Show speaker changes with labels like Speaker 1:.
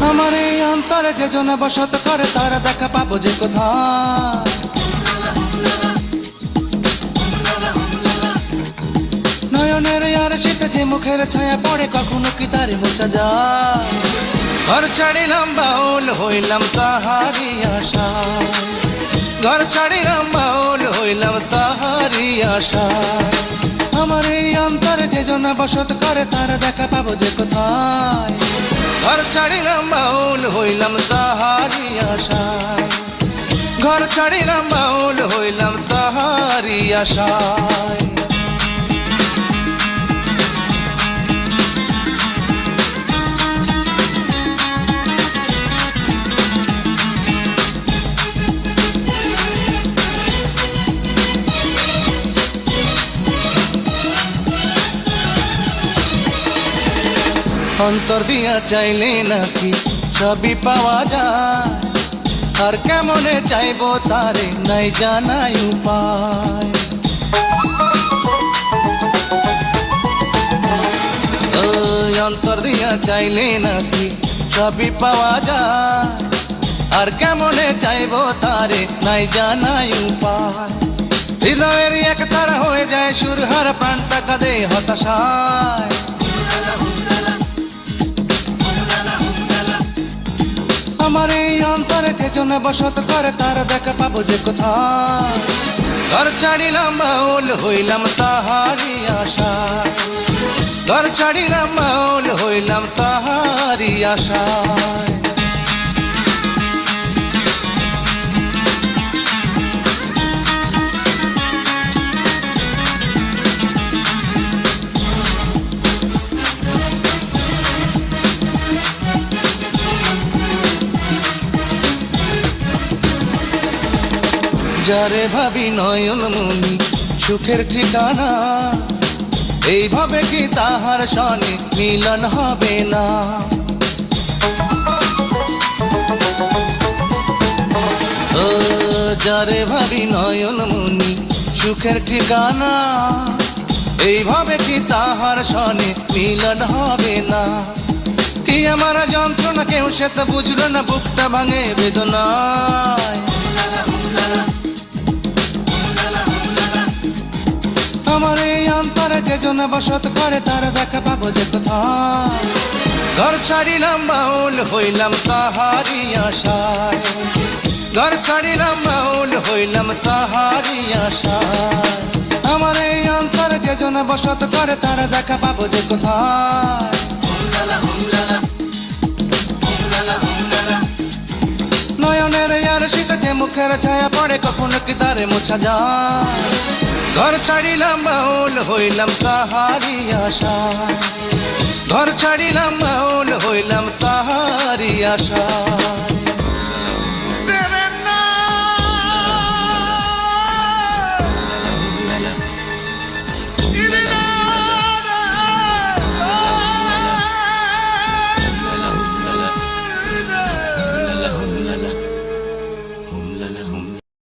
Speaker 1: আমার এই অন্তরে যে জন বসত করে তারা দেখা পাবো যে কোথায়। নয়নের আর শীতে যে মুখের ছায়া পড়ে কখনো কি তারে মোছা যায়। ঘর ছাড়িলাম বাউল হইলাম তাহারি আশায়, ঘর ছাড়িলাম বাউল হইলাম তাহারি আশায়। আমার এই অন্তরে যে জন বসত করে তারা দেখা পাবো যে কোথায়। ঘর ছাড়িলাম বাউল হইলাম তাহারি আশায়, ঘর ছাড়িলাম বাউল হইলাম তাহারি আশায়। অন্তর দিয়া চাইলে নাকি সবই পাওয়া যায়, আর কেমনে চাইবো তারে নাই জানাই উপায়। অন্তর দিয়া চাইলে নাকি সবই পাওয়া যায়, আর কেমনে চাইবো তারে নাই জানাই উপায়। হৃদয়ের এক তারা হয়ে যায় সুরহার, প্রাণটা কাঁদে হতাশায়। আমার এই অন্তরে যে জন বসত করে তার দেখা পাবো যে কোথায়। ঘর ছাড়িলাম বাউল হইলাম তাহারি আশায়, ঘর ছাড়িলাম বাউল হইলাম তাহারি আশায়। যারে ভাবি নয়ন মনি সুখের ঠিকানা, এইভাবে কি তাহার সনে মিলন হবে না। ও যারে ভাবি নয়ন মনি সুখের ঠিকানা, এইভাবে কি তাহার সনে মিলন হবে না। কি আমার যন্ত্রণা কেউ সে তো বুঝলো না, বুকটা ভাঙে বেদনায়। আমার এই অন্তরে যে জন বসত করে তার দেখা পাবো যে কোথায়। ঘর ছাড়িলাম বাউল হইলাম তাহারি আশায়, ঘর ছাড়িলাম বাউল হইলাম তাহারি আশায়। আমার এই অন্তরে যে জন বসত করে তার দেখা পাবো যে কোথায়। নয়নের আর শীতে যে মুখের ছায়া পড়ে কখনো কি তারে মোছা যায়। ঘর ছাড়িলাম বাউল হইলাম তাহারি আশায়, ঘর ছাড়িলাম বাউল হইলাম তাহারি আশায়।